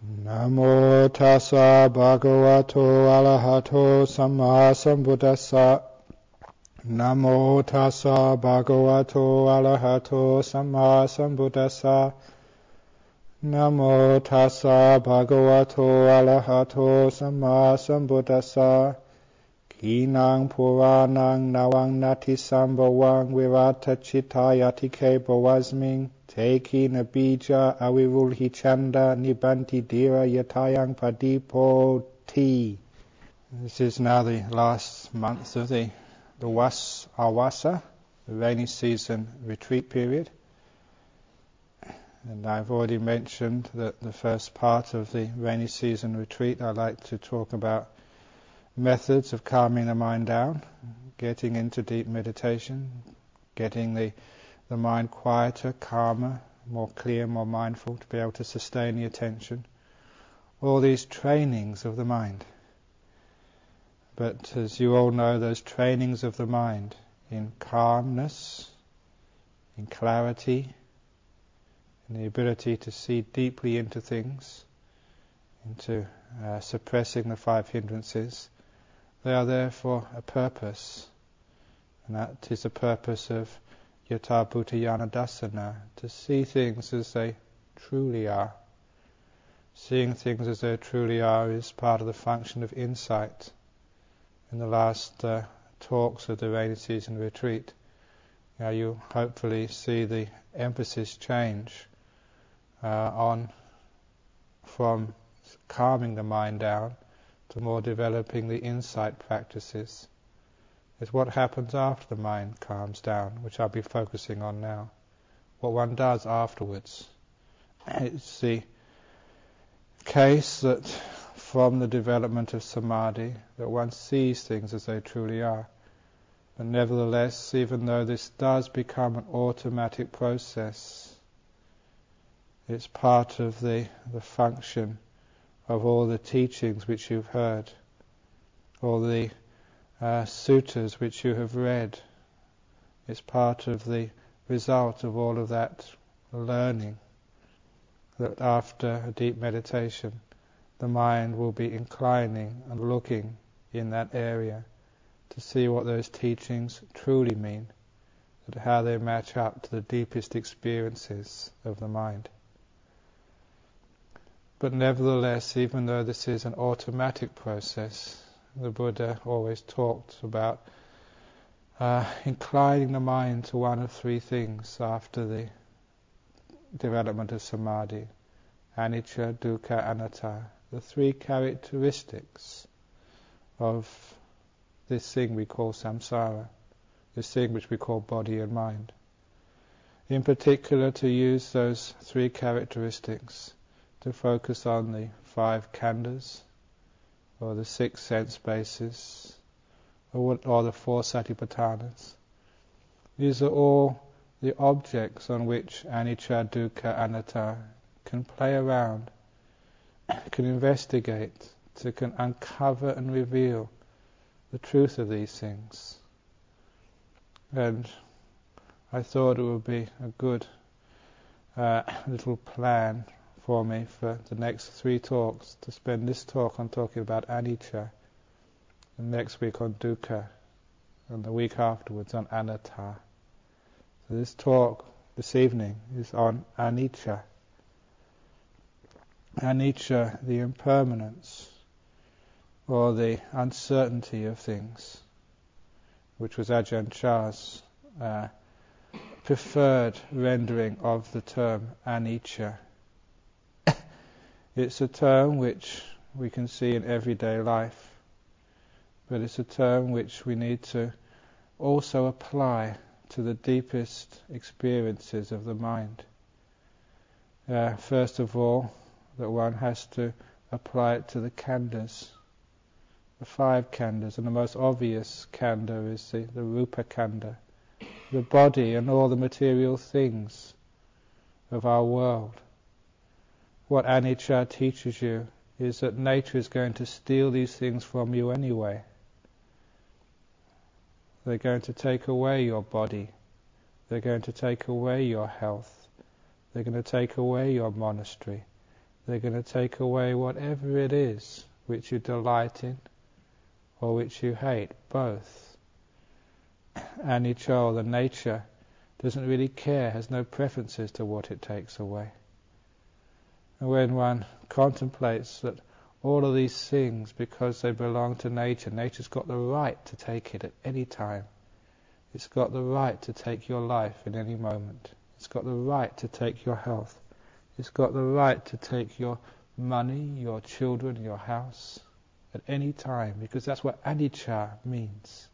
Namo tassa bhagavato arahato samma sambuddhassa. Namo tassa bhagavato arahato samma sambuddhassa. Namo tassa bhagavato arahato samma sambuddhassa. Kinang puranang nawang nati sambhavang virata chittayati ke bhavasming te kina bija avirulhi chanda nibanti dira yatayang padipoti. This is now the last month of the Awasa, the rainy season retreat period. And I've already mentioned that the first part of the rainy season retreat I like to talk about methods of calming the mind down, getting into deep meditation, getting the mind quieter, calmer, more clear, more mindful, to be able to sustain the attention. All these trainings of the mind. But as you all know, those trainings of the mind in calmness, in clarity, in the ability to see deeply into things, into suppressing the five hindrances, they are there for a purpose, and that is the purpose of Yatha Bhutayana Dasana, to see things as they truly are. Seeing things as they truly are is part of the function of insight. In the last talks of the rainy season retreat, you hopefully see the emphasis change from calming the mind down to more developing the insight practices. It's what happens after the mind calms down, which I'll be focusing on now. What one does afterwards. It's the case that from the development of samadhi, that one sees things as they truly are. But nevertheless, even though this does become an automatic process, it's part of the function of all the teachings which you've heard, all the suttas which you have read. It's part of the result of all of that learning, that after a deep meditation the mind will be inclining and looking in that area to see what those teachings truly mean, and how they match up to the deepest experiences of the mind. But nevertheless, even though this is an automatic process, the Buddha always talked about inclining the mind to one of three things after the development of samadhi: anicca, dukkha, anatta, the three characteristics of this thing we call samsara, this thing which we call body and mind. In particular, to use those three characteristics to focus on the five khandhas, or the six sense bases, or the four satipatthanas. These are all the objects on which anicca, dukkha, anatta can play around, can investigate, can uncover and reveal the truth of these things. And I thought it would be a good little plan for me for the next three talks, to spend this talk on talking about anicca, and next week on dukkha, and the week afterwards on anatta. So this talk this evening is on anicca. Anicca, the impermanence, or the uncertainty of things, which was Ajahn Chah's preferred rendering of the term anicca. It's a term which we can see in everyday life, but it's a term which we need to also apply to the deepest experiences of the mind. First of all, that one has to apply it to the khandhas, the five khandhas, and the most obvious khandha is the rupa khandha, the body and all the material things of our world. What anicca teaches you is that nature is going to steal these things from you anyway. They're going to take away your body. They're going to take away your health. They're going to take away your monastery. They're going to take away whatever it is which you delight in or which you hate, both. Anicca, the nature, doesn't really care, has no preferences to what it takes away. And when one contemplates that all of these things, because they belong to nature, nature's got the right to take it at any time. It's got the right to take your life in any moment. It's got the right to take your health. It's got the right to take your money, your children, your house at any time, because that's what anicca means.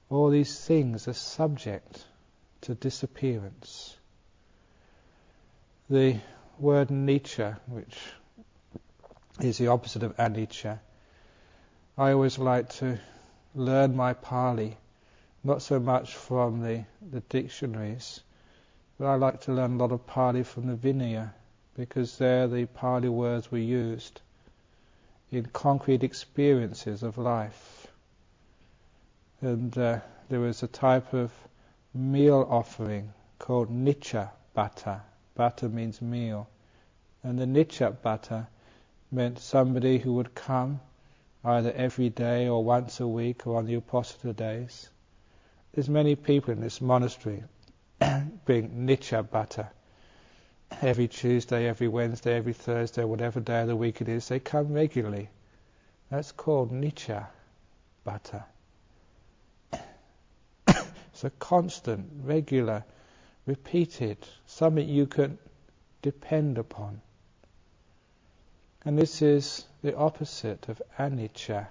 All these things are subject to disappearance. The word nicca, which is the opposite of anicca, I always like to learn my Pali, not so much from the dictionaries, but I like to learn a lot of Pali from the Vinaya, because there the Pali words were used in concrete experiences of life. And there was a type of meal offering called nicca bhatta. Bhatta means meal. And the nicca bhatta meant somebody who would come either every day or once a week or on the Uposatha days. There's many people in this monastery being nicca bhatta. Every Tuesday, every Wednesday, every Thursday, whatever day of the week it is, they come regularly. That's called nicca bhatta. It's a constant, regular, repeated, something you can depend upon. And this is the opposite of anicca.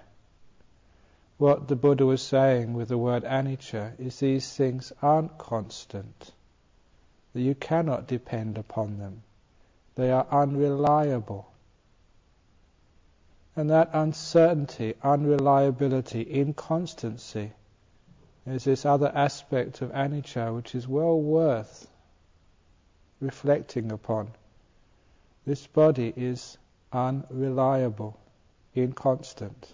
What the Buddha was saying with the word anicca is these things aren't constant, that you cannot depend upon them. They are unreliable. And that uncertainty, unreliability, inconstancy is this other aspect of anicca which is well worth reflecting upon. This body is unreliable, inconstant.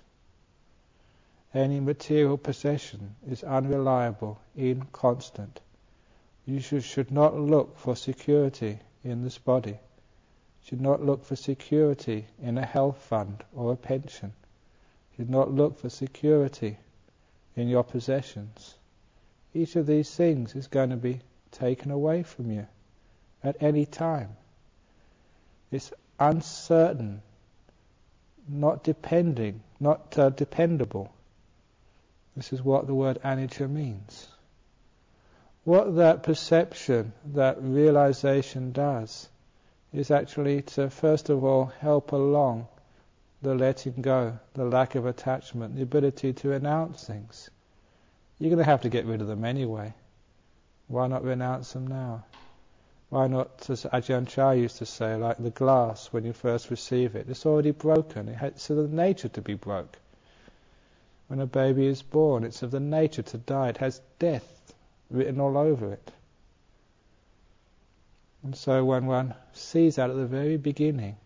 Any material possession is unreliable, inconstant. You should not look for security in this body. Should not look for security in a health fund or a pension. Should not look for security in your possessions. Each of these things is going to be taken away from you at any time. It's uncertain, not dependable. This is what the word anicca means. What that perception, that realization does is actually to first of all help along the letting go, the lack of attachment, the ability to renounce things. You're going to have to get rid of them anyway. Why not renounce them now? Why not, as Ajahn Chah used to say, like the glass when you first receive it, it's already broken. It's of the nature to be broke. When a baby is born, it's of the nature to die. It has death written all over it. And so when one sees that at the very beginning,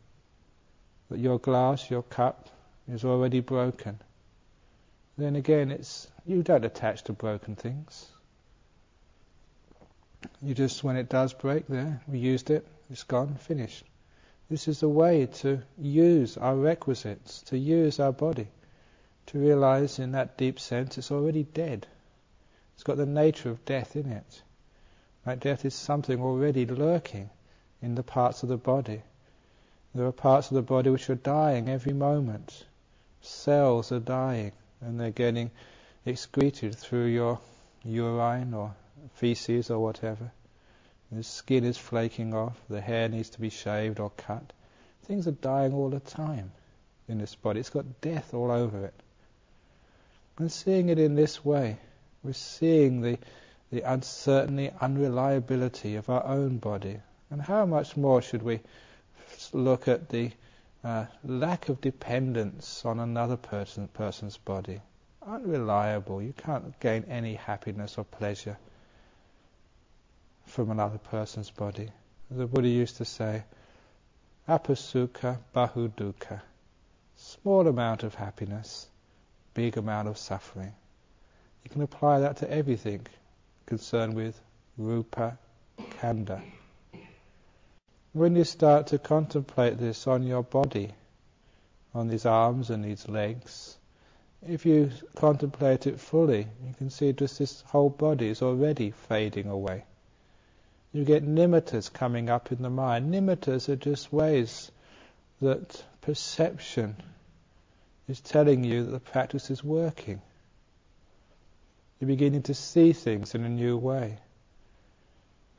that your glass, your cup, is already broken, then again you don't attach to broken things. You just, when it does break, there, we used it, it's gone, finished. This is the way to use our requisites, to use our body, to realize in that deep sense it's already dead. It's got the nature of death in it. Like death is something already lurking in the parts of the body. There are parts of the body which are dying every moment. Cells are dying and they're getting excreted through your urine or feces or whatever. The skin is flaking off, the hair needs to be shaved or cut. Things are dying all the time in this body. It's got death all over it. And seeing it in this way, we're seeing the uncertainty, unreliability of our own body. And how much more should we look at the lack of dependence on another person's body? Unreliable. You can't gain any happiness or pleasure from another person's body. The Buddha used to say, apasukha bahu dukkha. Small amount of happiness, big amount of suffering. You can apply that to everything concerned with rupa, khandha. When you start to contemplate this on your body, on these arms and these legs, if you contemplate it fully, you can see just this whole body is already fading away. You get nimittas coming up in the mind. Nimittas are just ways that perception is telling you that the practice is working. You're beginning to see things in a new way.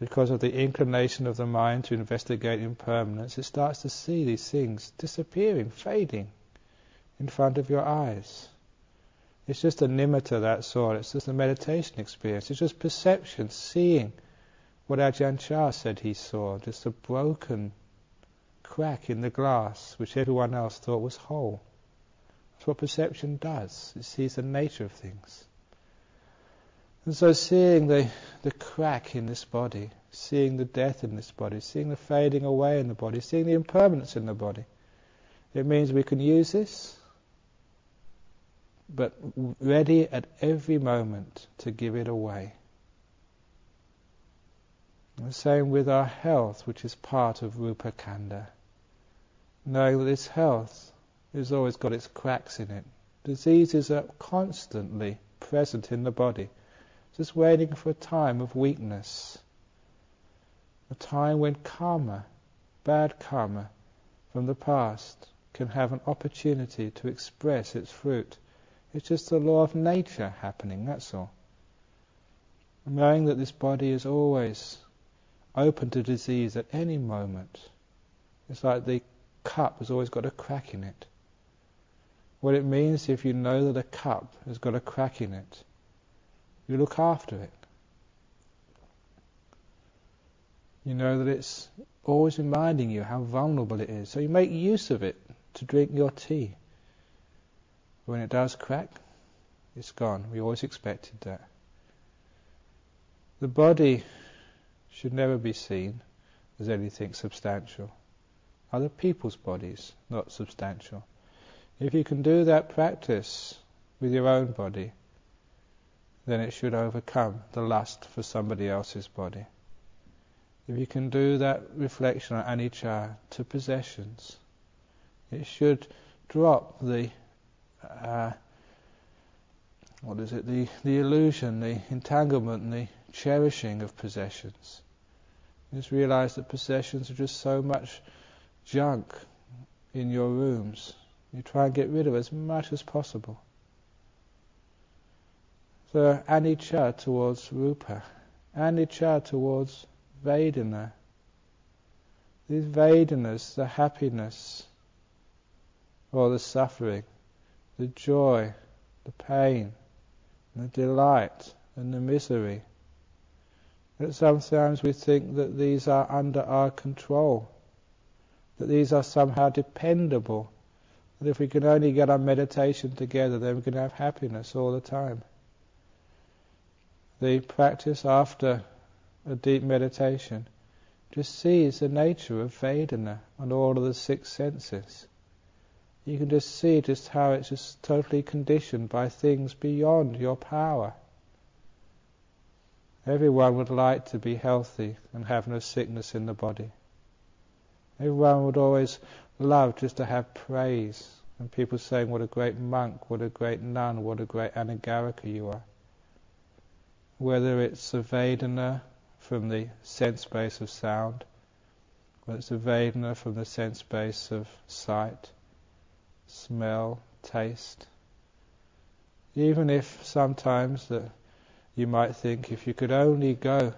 Because of the inclination of the mind to investigate impermanence, it starts to see these things disappearing, fading in front of your eyes. It's just a nimitta, that's all. It's just a meditation experience. It's just perception, seeing what Ajahn Chah said he saw, just a broken crack in the glass which everyone else thought was whole. That's what perception does. It sees the nature of things. And so seeing the crack in this body, seeing the death in this body, seeing the fading away in the body, seeing the impermanence in the body, it means we can use this, but ready at every moment to give it away. And the same with our health, which is part of Rupa Khandha. Knowing that this health has always got its cracks in it. Diseases are constantly present in the body, just waiting for a time of weakness. A time when karma, bad karma from the past, can have an opportunity to express its fruit. It's just the law of nature happening, that's all. Knowing that this body is always open to disease at any moment. It's like the cup has always got a crack in it. What it means, if you know that a cup has got a crack in it, you look after it. You know that it's always reminding you how vulnerable it is, so you make use of it to drink your tea. When it does crack, it's gone. We always expected that. The body should never be seen as anything substantial. Other people's bodies, not substantial. If you can do that practice with your own body, then it should overcome the lust for somebody else's body. If you can do that reflection on anicca to possessions, it should drop the the illusion, the entanglement, and the cherishing of possessions. Just realize that possessions are just so much junk in your rooms. You try and get rid of as much as possible. So anicca towards rupa, anicca towards Vedana. These Vedanas, the happiness or the suffering, the joy, the pain, the delight and the misery. That sometimes we think that these are under our control, that these are somehow dependable, that if we can only get our meditation together, then we can have happiness all the time. The practice after a deep meditation just sees the nature of Vedana on all of the six senses. You can just see just how it's just totally conditioned by things beyond your power. Everyone would like to be healthy and have no sickness in the body. Everyone would always love just to have praise, and people saying what a great monk, what a great nun, what a great anagarika you are. Whether it's a Vedana from the sense base of sound, whether it's a Vedana from the sense base of sight, smell, taste. Even if sometimes that you might think if you could only go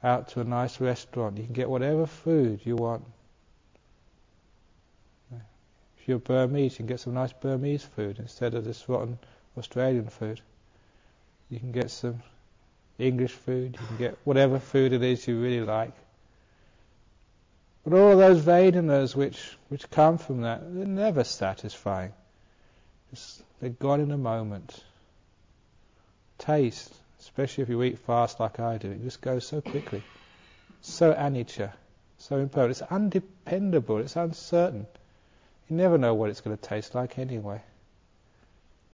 out to a nice restaurant, you can get whatever food you want. If you're Burmese, you can get some nice Burmese food instead of this rotten Australian food. You can get some English food, you can get whatever food it is you really like. But all of those Vedanas which come from that, they're never satisfying. They're gone in a moment. Taste, especially if you eat fast like I do, it just goes so quickly. So anicca, so impermanent. It's undependable, it's uncertain. You never know what it's going to taste like anyway.